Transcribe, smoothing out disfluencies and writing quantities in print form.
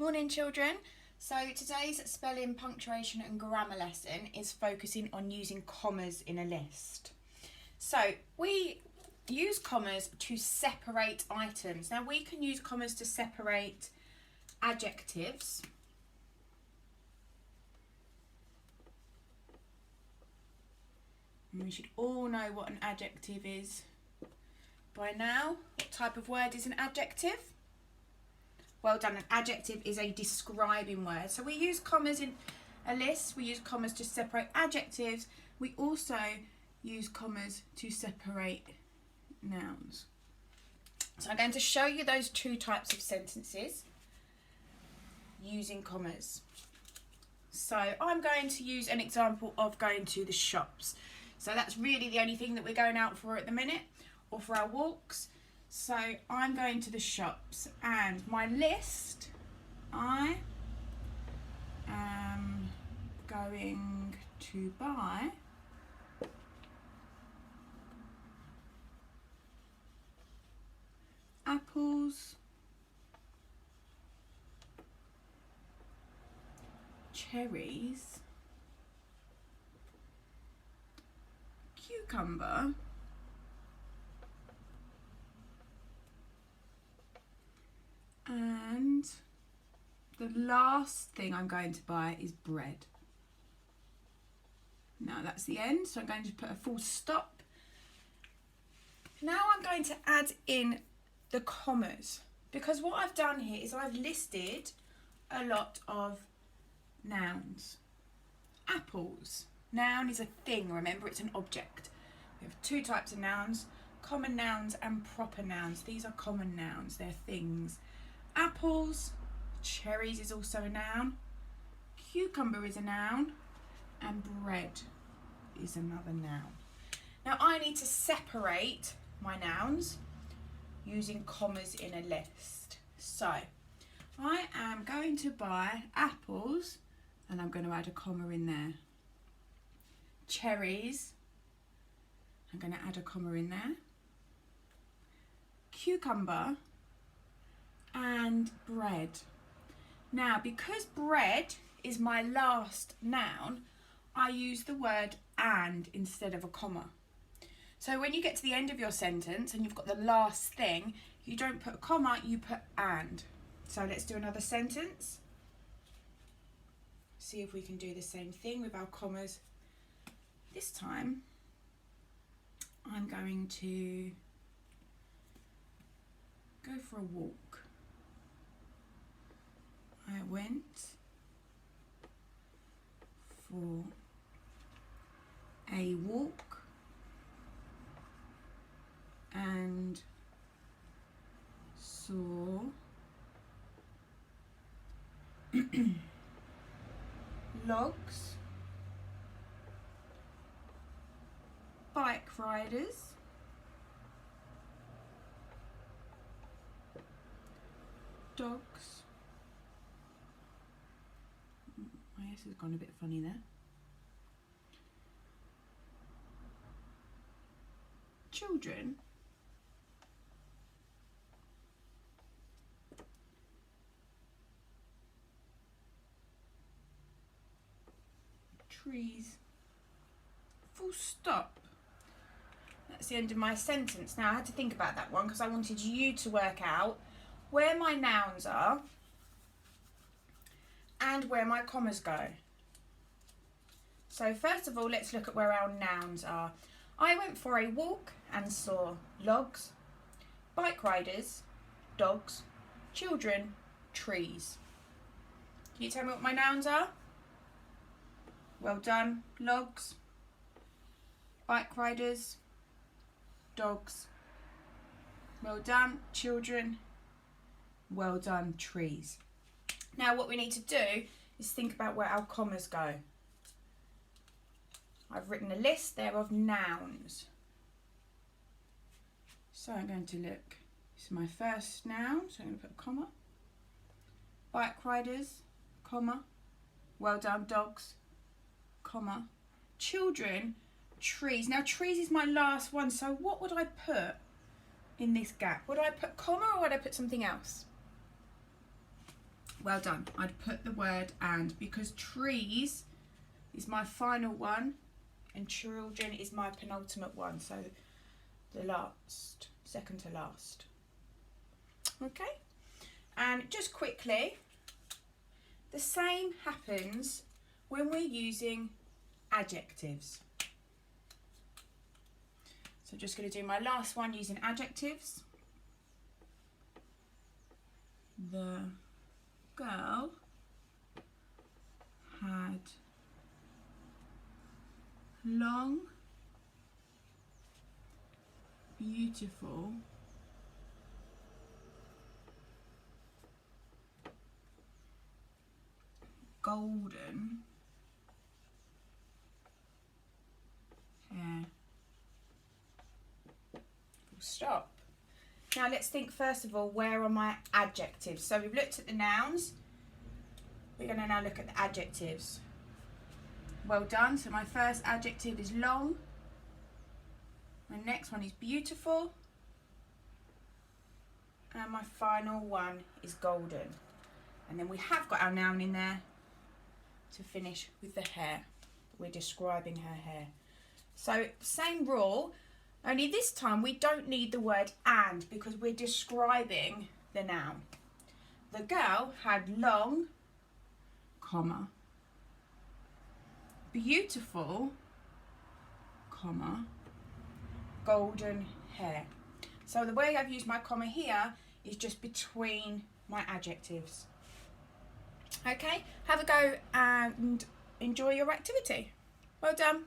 Morning children. So today's spelling, punctuation and grammar lesson is focusing on using commas in a list. So we use commas to separate items. Now we can use commas to separate adjectives. And we should all know what an adjective is by now. What type of word is an adjective? Well done. An adjective is a describing word. So we use commas in a list. We use commas to separate adjectives. We also use commas to separate nouns. So I'm going to show you those two types of sentences using commas. So I'm going to use an example of going to the shops. So that's really the only thing that we're going out for at the minute, or for our walks. So I'm going to the shops, and my list, I am going to buy apples, cherries, cucumber, and the last thing I'm going to buy is bread. Now that's the end, so I'm going to put a full stop. Now I'm going to add in the commas, because what I've done here is I've listed a lot of nouns. Apples. Noun is a thing, remember, it's an object. We have two types of nouns, common nouns and proper nouns. These are common nouns, they're things. Apples, cherries is also a noun, cucumber is a noun, and bread is another noun. Now I need to separate my nouns using commas in a list. So I am going to buy apples, and I'm going to add a comma in there. Cherries, I'm going to add a comma in there. Cucumber and bread. Now because bread is my last noun, I use the word and instead of a comma. So when you get to the end of your sentence and you've got the last thing, you don't put a comma, you put and. So let's do another sentence. See if we can do the same thing with our commas. This time I'm going to go for a walk. I went for a walk and saw logs, bike riders, dogs. My S has gone a bit funny there. Children. Trees. Full stop. That's the end of my sentence. Now I had to think about that one because I wanted you to work out where my nouns are and where my commas go. So first of all, let's look at where our nouns are. I went for a walk and saw logs, bike riders, dogs, children, trees. Can you tell me what my nouns are? Well done. Logs, bike riders, dogs. Well done. Children. Well done. Trees. Now what we need to do is think about where our commas go. I've written a list there of nouns. So I'm going to look. This is my first noun, so I'm going to put a comma. Bike riders, comma. Well done. Dogs, comma. Children, trees. Now trees is my last one, so what would I put in this gap? Would I put comma or would I put something else? Well done. I'd put the word and, because trees is my final one and children is my penultimate one. So the last, second to last. Okay. And just quickly, the same happens when we're using adjectives. So just going to do my last one using adjectives. The girl had long, beautiful, golden hair. Full stop. Now let's think first of all, where are my adjectives? So we've looked at the nouns. We're going to now look at the adjectives. Well done. So my first adjective is long. My next one is beautiful. And my final one is golden. And then we have got our noun in there to finish with the hair. We're describing her hair. So same rule, only this time we don't need the word and because we're describing the noun. The girl had long, comma, beautiful, comma, golden hair. So the way I've used my comma here is just between my adjectives. Okay, have a go and enjoy your activity. Well done.